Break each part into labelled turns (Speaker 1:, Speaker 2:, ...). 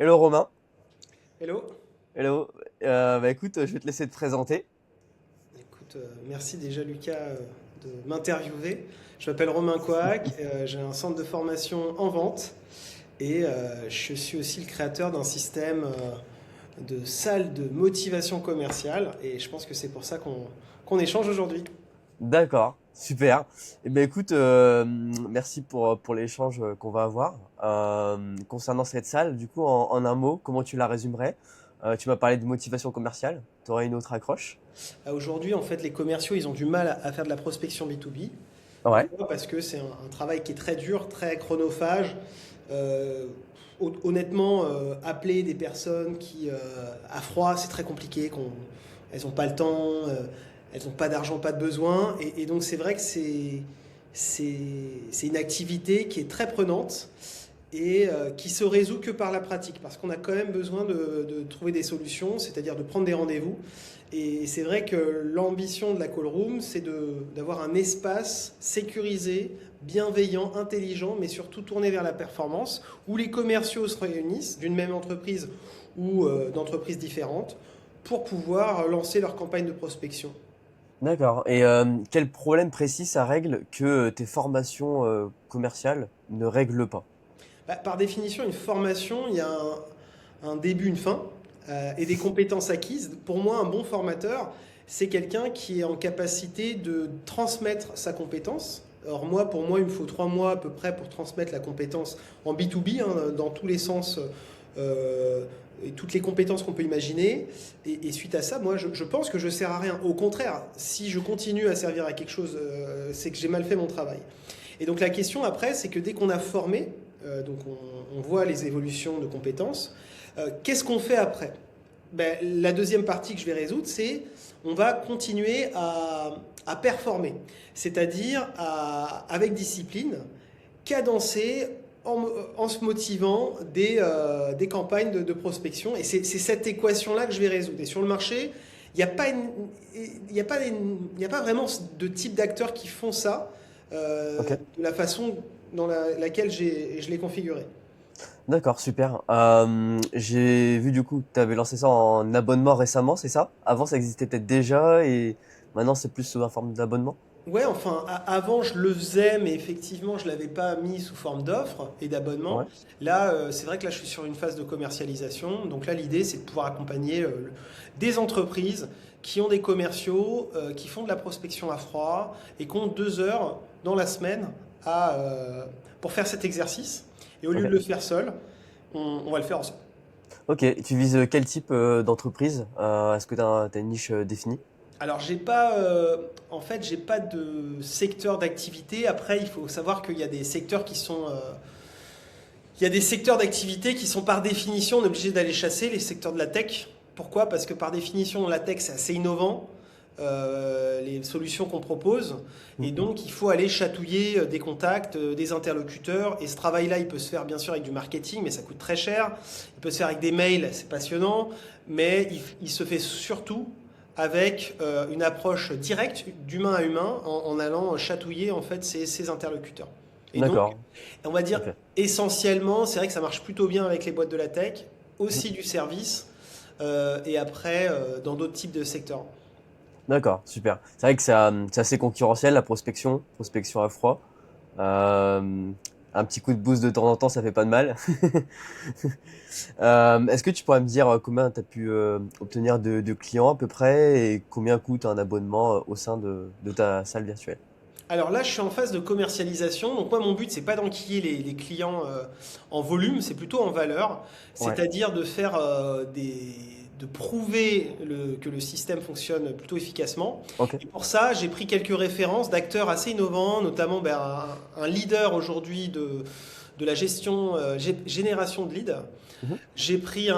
Speaker 1: Hello Romain.
Speaker 2: Hello.
Speaker 1: Hello. Écoute, je vais te laisser te présenter.
Speaker 2: Écoute, merci déjà Lucas de m'interviewer. Je m'appelle Romain Coac, j'ai un centre de formation en vente et je suis aussi le créateur d'un système de salle de motivation commerciale et je pense que c'est pour ça qu'on échange aujourd'hui.
Speaker 1: D'accord, super. Écoute, merci pour l'échange qu'on va avoir. Concernant cette salle, du coup, en un mot, comment tu la résumerais? Tu m'as parlé de motivation commerciale. Tu aurais une autre accroche?
Speaker 2: Aujourd'hui, en fait, les commerciaux, ils ont du mal à faire de la prospection B2B.
Speaker 1: Ouais.
Speaker 2: Pourquoi? Parce que c'est un travail qui est très dur, très chronophage. Euh, Honnêtement, appeler des personnes qui, à froid, c'est très compliqué. Elles n'ont pas le temps, elles n'ont pas d'argent, pas de besoin. Et donc, c'est vrai que c'est une activité qui est très prenante et qui se résout que par la pratique, parce qu'on a quand même besoin de trouver des solutions, c'est-à-dire de prendre des rendez-vous. Et c'est vrai que l'ambition de la call room, c'est d'avoir un espace sécurisé, bienveillant, intelligent, mais surtout tourné vers la performance, où les commerciaux se réunissent d'une même entreprise ou d'entreprises différentes pour pouvoir lancer leur campagne de prospection.
Speaker 1: D'accord. Et quel problème précis ça règle que tes formations commerciales ne règlent pas?
Speaker 2: Bah, par définition, une formation, il y a un début, une fin, et des compétences acquises. Pour moi, un bon formateur, c'est quelqu'un qui est en capacité de transmettre sa compétence. Alors moi, pour moi, il me faut 3 mois à peu près pour transmettre la compétence en B2B, hein, dans tous les sens, euh, et toutes les compétences qu'on peut imaginer. Et suite à ça, moi, je pense que je ne sers à rien. Au contraire, si je continue à servir à quelque chose, c'est que j'ai mal fait mon travail. Et donc la question après, c'est que dès qu'on a formé, donc on voit les évolutions de compétences, qu'est-ce qu'on fait après? Ben, la deuxième partie que je vais résoudre, c'est on va continuer à performer, c'est-à-dire avec discipline, cadencer en se motivant des campagnes de prospection. Et c'est cette équation-là que je vais résoudre. Et sur le marché, il n'y a pas, il y a pas vraiment de type d'acteurs qui font ça
Speaker 1: Ok.
Speaker 2: de la façon dans laquelle je l'ai configuré.
Speaker 1: D'accord, super. J'ai vu du coup que tu avais lancé ça en abonnement récemment, c'est ça? Avant, ça existait peut-être déjà et maintenant, c'est plus sous la forme d'abonnement?
Speaker 2: Ouais, enfin, avant je le faisais, mais effectivement je l'avais pas mis sous forme d'offre et
Speaker 1: Ouais.
Speaker 2: d'abonnement. Là, c'est vrai que là je suis sur une phase de commercialisation. Donc là, l'idée c'est de pouvoir accompagner des entreprises qui ont des commerciaux, qui font de la prospection à froid et qui ont 2 heures dans la semaine pour faire cet exercice. Et au lieu de
Speaker 1: Ok.
Speaker 2: le faire seul, on va le faire ensemble.
Speaker 1: Ok. Tu vises quel type d'entreprise? Est-ce que tu as, une niche définie?
Speaker 2: Alors, en fait, j'ai pas de secteur d'activité. Après, il faut savoir qu'il y a des secteurs il y a des secteurs d'activité qui sont par définition, on est obligé d'aller chasser, les secteurs de la tech. Pourquoi? Parce que par définition, la tech, c'est assez innovant, les solutions qu'on propose. Et
Speaker 1: Mhm.
Speaker 2: donc, il faut aller chatouiller des contacts, des interlocuteurs. Et ce travail-là, il peut se faire bien sûr avec du marketing, mais ça coûte très cher. Il peut se faire avec des mails, c'est passionnant. Mais il se fait surtout avec une approche directe, d'humain à humain, en allant chatouiller en fait ces interlocuteurs. Et donc,
Speaker 1: D'accord.
Speaker 2: on va dire
Speaker 1: Ok.
Speaker 2: essentiellement, c'est vrai que ça marche plutôt bien avec les boîtes de la tech,
Speaker 1: Mhm.
Speaker 2: aussi du service, et après dans d'autres types de secteurs.
Speaker 1: D'accord, super. C'est vrai que c'est assez concurrentiel, la prospection, prospection à froid. Un petit coup de boost de temps en temps, ça fait pas de mal. Est-ce que tu pourrais me dire combien tu as pu obtenir de clients à peu près et combien coûte un abonnement au sein de ta salle virtuelle?
Speaker 2: Alors là, je suis en phase de commercialisation. Donc moi, mon but, c'est pas d'enquiller les clients en volume, c'est plutôt en valeur.
Speaker 1: Ouais.
Speaker 2: C'est-à-dire de faire de prouver que le système fonctionne plutôt efficacement.
Speaker 1: Ok.
Speaker 2: Et pour ça, j'ai pris quelques références d'acteurs assez innovants, notamment ben, un leader aujourd'hui de la gestion, génération de leads.
Speaker 1: Mhm.
Speaker 2: J'ai pris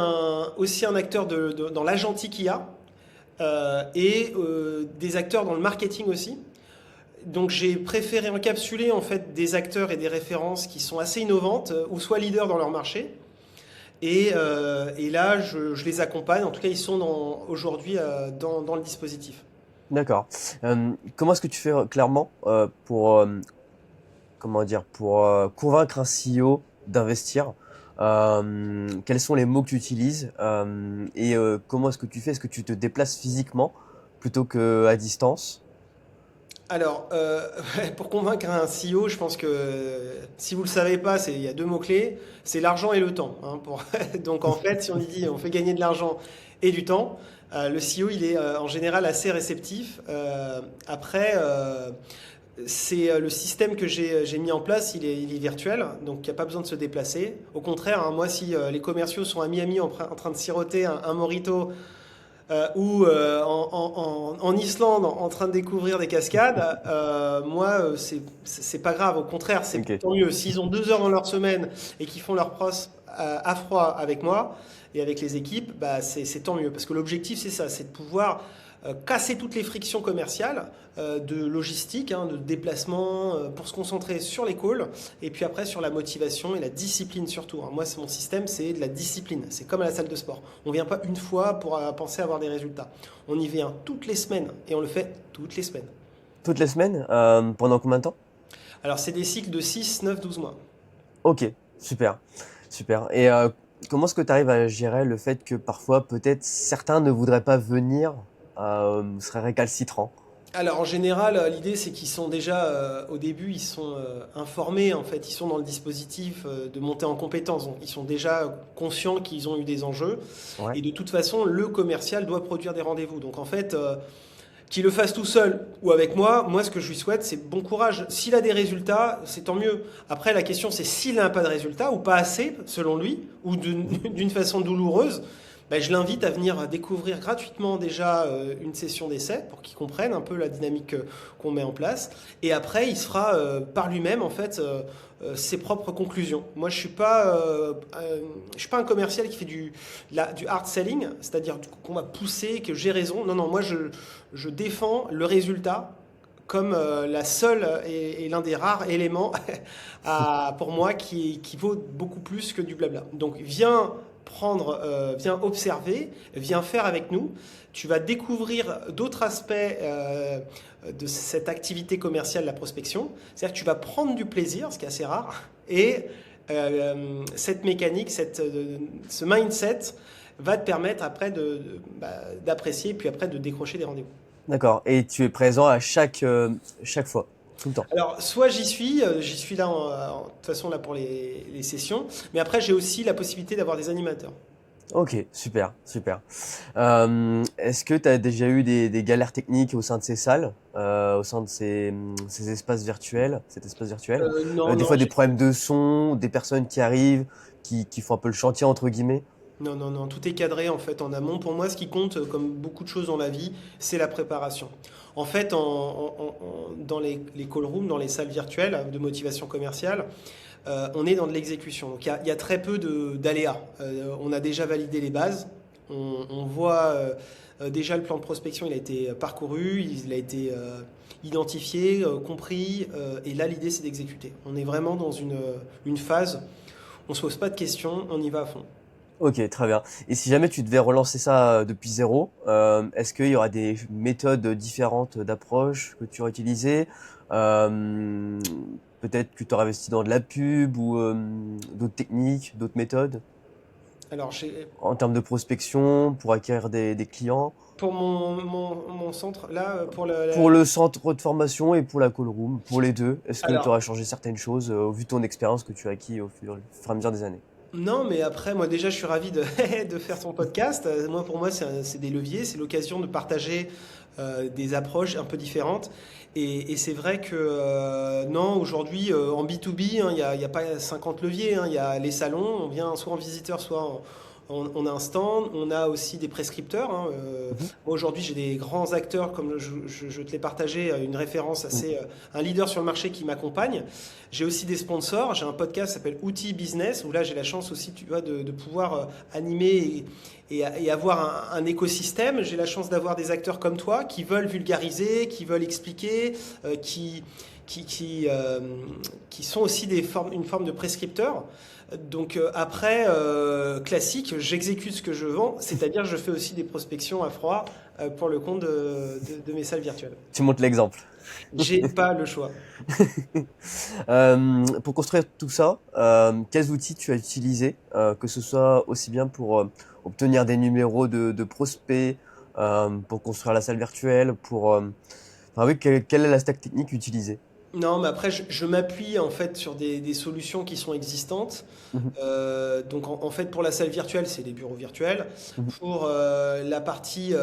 Speaker 2: aussi un acteur dans l'agentique IA et des acteurs dans le marketing aussi. Donc j'ai préféré encapsuler en fait des acteurs et des références qui sont assez innovantes ou soit leaders dans leur marché. Et là, je les accompagne. En tout cas, ils sont aujourd'hui dans le dispositif.
Speaker 1: D'accord. Comment est-ce que tu fais clairement pour comment dire pour convaincre un CEO d'investir? Quels sont les mots que tu utilises et comment est-ce que tu fais? Est-ce que tu te déplaces physiquement plutôt qu'à distance?
Speaker 2: Alors, pour convaincre un CEO, je pense que si vous le savez pas, il y a deux mots-clés, c'est l'argent et le temps, hein, donc en fait, si on lui dit on fait gagner de l'argent et du temps, le CEO, il est en général assez réceptif. Après, c'est le système que j'ai mis en place, il est virtuel, donc il n'y a pas besoin de se déplacer. Au contraire, hein, moi, si les commerciaux sont à Miami en train de siroter un mojito ou en Islande en train de découvrir des cascades, moi, c'est pas grave. Au contraire, c'est
Speaker 1: Ok.
Speaker 2: tant mieux. S'ils ont 2 heures dans leur semaine et qu'ils font leur pros à froid avec moi et avec les équipes, bah, c'est tant mieux. Parce que l'objectif, c'est ça, c'est de pouvoir casser toutes les frictions commerciales de logistique, hein, de déplacement, pour se concentrer sur les calls et puis après sur la motivation et la discipline surtout, hein. Moi, mon système, c'est de la discipline. C'est comme à la salle de sport. On ne vient pas une fois pour penser avoir des résultats. On y vient toutes les semaines et on le fait toutes les semaines.
Speaker 1: Toutes les semaines? Pendant combien de temps?
Speaker 2: Alors, c'est des cycles de 6, 9, 12 mois.
Speaker 1: Ok, super, super. Et comment est-ce que tu arrives à gérer le fait que parfois peut-être certains ne voudraient pas venir, seraient récalcitrants?
Speaker 2: Alors en général, l'idée c'est qu'ils sont déjà au début, ils sont informés en fait, ils sont dans le dispositif de monter en compétences, donc ils sont déjà conscients qu'ils ont eu des enjeux
Speaker 1: Ouais.
Speaker 2: et de toute façon le commercial doit produire des rendez-vous. Donc en fait, qu'il le fasse tout seul ou avec moi ce que je lui souhaite c'est bon courage. S'il a des résultats, c'est tant mieux. Après la question c'est s'il n'a pas de résultats ou pas assez selon lui ou
Speaker 1: Mhm.
Speaker 2: d'une façon douloureuse. Ben, je l'invite à venir découvrir gratuitement déjà une session d'essai pour qu'il comprenne un peu la dynamique qu'on met en place. Et après, il se fera par lui-même en fait ses propres conclusions. Moi, je suis pas un commercial qui fait du hard selling, c'est-à-dire qu'on va pousser, que j'ai raison. Non, non, moi, je défends le résultat comme la seule et l'un des rares éléments pour moi qui vaut beaucoup plus que du blabla. Donc viens observer, viens faire avec nous. Tu vas découvrir d'autres aspects de cette activité commerciale, la prospection. C'est-à-dire que tu vas prendre du plaisir, ce qui est assez rare, et cette mécanique, ce mindset va te permettre après d'apprécier, puis après de décrocher des rendez-vous.
Speaker 1: D'accord. Et tu es présent à chaque fois, tout le temps.
Speaker 2: Alors, soit j'y suis là de toute façon là pour les sessions, mais après j'ai aussi la possibilité d'avoir des animateurs.
Speaker 1: Ok, super, super. Est-ce que tu as déjà eu des galères techniques au sein de ces salles, au sein de ces espaces virtuels, cet espace virtuel?
Speaker 2: Non,
Speaker 1: Des
Speaker 2: non,
Speaker 1: fois des problèmes de son, des personnes qui arrivent, qui font un peu le chantier entre guillemets?
Speaker 2: non, non, non, tout est cadré en fait en amont. Pour moi, ce qui compte, comme beaucoup de choses dans la vie, c'est la préparation. En fait, dans les call rooms, dans les salles virtuelles de motivation commerciale, on est dans de l'exécution. Donc il y a très peu d'aléas. On a déjà validé les bases. On voit déjà le plan de prospection, il a été parcouru, il a été identifié, compris. Et là, l'idée, c'est d'exécuter. On est vraiment dans une phase, on ne se pose pas de questions, on y va à fond.
Speaker 1: Ok, très bien. Et si jamais tu devais relancer ça depuis zéro, est-ce qu'il y aura des méthodes différentes d'approche que tu aurais utilisées? Euh, Peut-être que tu aurais investi dans de la pub ou d'autres techniques, d'autres méthodes
Speaker 2: Alors,
Speaker 1: en termes de prospection pour acquérir des clients,
Speaker 2: pour mon centre, là, pour
Speaker 1: pour le centre de formation et pour la call room, pour les deux. Est-ce que tu
Speaker 2: alors,
Speaker 1: aurais changé certaines choses au vu de ton expérience que tu as acquis au fur et à mesure des années?
Speaker 2: non, mais après, moi déjà, je suis ravi de, de faire ton podcast. Moi, pour moi, c'est des leviers, c'est l'occasion de partager des approches un peu différentes. Et c'est vrai que non, aujourd'hui, en B2B, hein, il y a pas 50 leviers, hein. Il y a les salons, on vient soit en visiteur, soit on a un stand, on a aussi des prescripteurs, hein.
Speaker 1: Mhm.
Speaker 2: Moi, aujourd'hui, j'ai des grands acteurs, comme je te l'ai partagé, une référence assez, un leader sur le marché qui m'accompagne. J'ai aussi des sponsors. J'ai un podcast qui s'appelle Outils Business, où là, j'ai la chance aussi, tu vois, de pouvoir animer et avoir un écosystème. J'ai la chance d'avoir des acteurs comme toi qui veulent vulgariser, qui veulent expliquer, qui, qui, euh, qui sont aussi une forme de prescripteurs. Donc après, classique, j'exécute ce que je vends, c'est-à-dire je fais aussi des prospections à froid pour le compte de mes salles virtuelles.
Speaker 1: Tu montres l'exemple.
Speaker 2: J'ai pas le choix.
Speaker 1: Pour construire tout ça, quels outils tu as utilisés, que ce soit aussi bien pour obtenir des numéros de prospects, pour construire la salle virtuelle, enfin oui, quelle est la stack technique utilisée?
Speaker 2: Non, mais après, je m'appuie en fait sur des solutions qui sont existantes.
Speaker 1: Mhm,
Speaker 2: Donc en fait, pour la salle virtuelle, c'est les bureaux virtuels.
Speaker 1: mhm,
Speaker 2: Pour la partie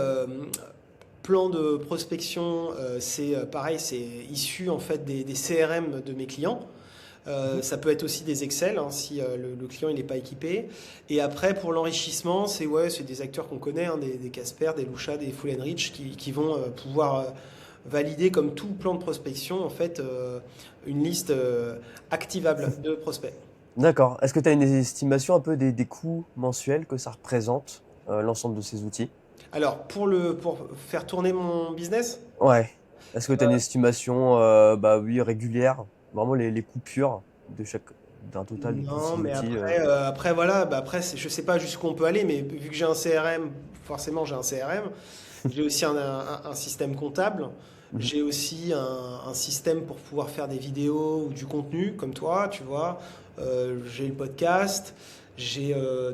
Speaker 2: plan de prospection, c'est pareil, c'est issu en fait des CRM de mes clients.
Speaker 1: mhm.
Speaker 2: Ça peut être aussi des Excel hein, si le client il n'est pas équipé. Et après pour l'enrichissement, c'est ouais, c'est des acteurs qu'on connaît, hein, des Casper, des Lusha, des Full Rich qui vont pouvoir valider comme tout plan de prospection en fait une liste activable de prospects.
Speaker 1: D'accord. Est-ce que tu as une estimation un peu des coûts mensuels que ça représente, l'ensemble de ces outils?
Speaker 2: Alors pour faire tourner mon business,
Speaker 1: Ouais. Est-ce que tu as une estimation, bah oui, régulière, vraiment les coupures de chaque, d'un total de tous
Speaker 2: non,
Speaker 1: ces
Speaker 2: mais
Speaker 1: outils?
Speaker 2: après voilà, bah après je sais pas jusqu'où on peut aller, mais vu que j'ai un CRM, forcément j'ai un CRM. J'ai aussi un système comptable.
Speaker 1: Mhm.
Speaker 2: J'ai aussi un système pour pouvoir faire des vidéos ou du contenu, comme toi, tu vois. J'ai le podcast.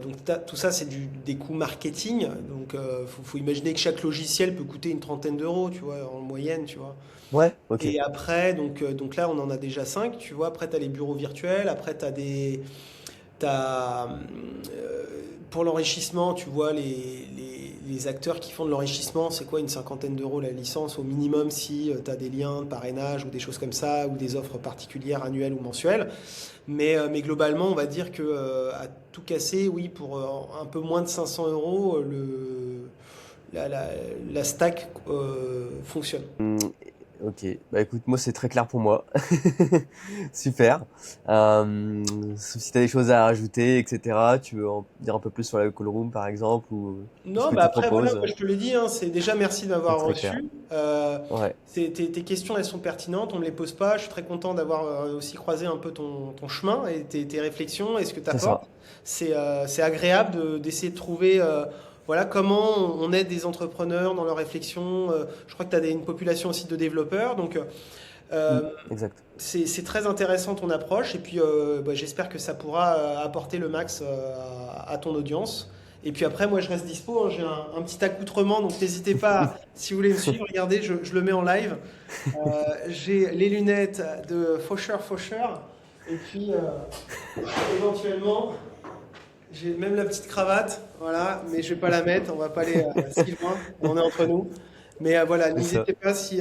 Speaker 2: Donc tout ça, c'est des coûts marketing. Donc faut imaginer que chaque logiciel peut coûter une trentaine d'euros, tu vois, en moyenne, tu vois.
Speaker 1: Ouais, ok.
Speaker 2: Et après, donc là, on en a déjà 5, tu vois. Après, tu as les bureaux virtuels. Après, tu as T'as, pour l'enrichissement, tu vois, les acteurs qui font de l'enrichissement, c'est quoi une cinquantaine d'euros la licence au minimum si tu as des liens de parrainage ou des choses comme ça, ou des offres particulières annuelles ou mensuelles. Mais globalement, on va dire que à tout casser, oui, pour un peu moins de 500 euros, la, la- la stack fonctionne.
Speaker 1: Hmm, ok, bah écoute, moi c'est très clair pour moi. Super. Sauf si tu as des choses à rajouter, etc. Tu veux en dire un peu plus sur la call room par exemple, ou ce
Speaker 2: Non,
Speaker 1: que
Speaker 2: bah
Speaker 1: tu
Speaker 2: après, voilà,
Speaker 1: proposes?
Speaker 2: moi, je te le dis, hein, c'est déjà merci de
Speaker 1: C'est
Speaker 2: m'avoir
Speaker 1: très clair.
Speaker 2: reçu.
Speaker 1: Ouais,
Speaker 2: Tes questions, elles sont pertinentes, on ne me les pose pas. Je suis très content d'avoir aussi croisé un peu ton chemin et tes réflexions et ce que tu
Speaker 1: c'est
Speaker 2: apportes.
Speaker 1: ça.
Speaker 2: C'est agréable d'essayer de trouver voilà, comment on aide des entrepreneurs dans leurs réflexions. Je crois que tu as une population aussi de développeurs, donc
Speaker 1: Hmm,
Speaker 2: euh,
Speaker 1: exact.
Speaker 2: c'est très intéressant ton approche et puis bah, j'espère que ça pourra apporter le max à ton audience. Et puis après, moi je reste dispo, hein, j'ai un petit accoutrement, donc n'hésitez pas, si vous voulez me suivre, regardez, je le mets en live. J'ai les lunettes de Faucheur, et puis éventuellement, j'ai même la petite cravate, voilà, mais je vais pas la mettre, on va pas aller si loin, on est entre nous. Mais voilà,
Speaker 1: C'est ça.
Speaker 2: n'hésitez pas si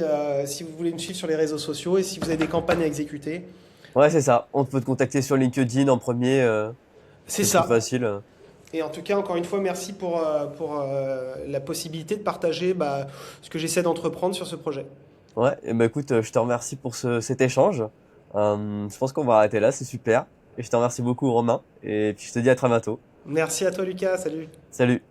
Speaker 2: vous voulez me suivre sur les réseaux sociaux et si vous avez des campagnes à exécuter.
Speaker 1: Ouais, c'est ça. On peut te contacter sur LinkedIn en premier,
Speaker 2: C'est
Speaker 1: c'est plus
Speaker 2: ça.
Speaker 1: facile.
Speaker 2: Et en tout cas, encore une fois, merci pour la possibilité de partager bah, ce que j'essaie d'entreprendre sur ce projet.
Speaker 1: Ouais, et bah écoute, je te remercie pour cet échange. Je pense qu'on va arrêter là, c'est super. Et je te remercie beaucoup, Romain. Et puis je te dis à très bientôt.
Speaker 2: Merci à toi, Lucas. Salut.
Speaker 1: Salut.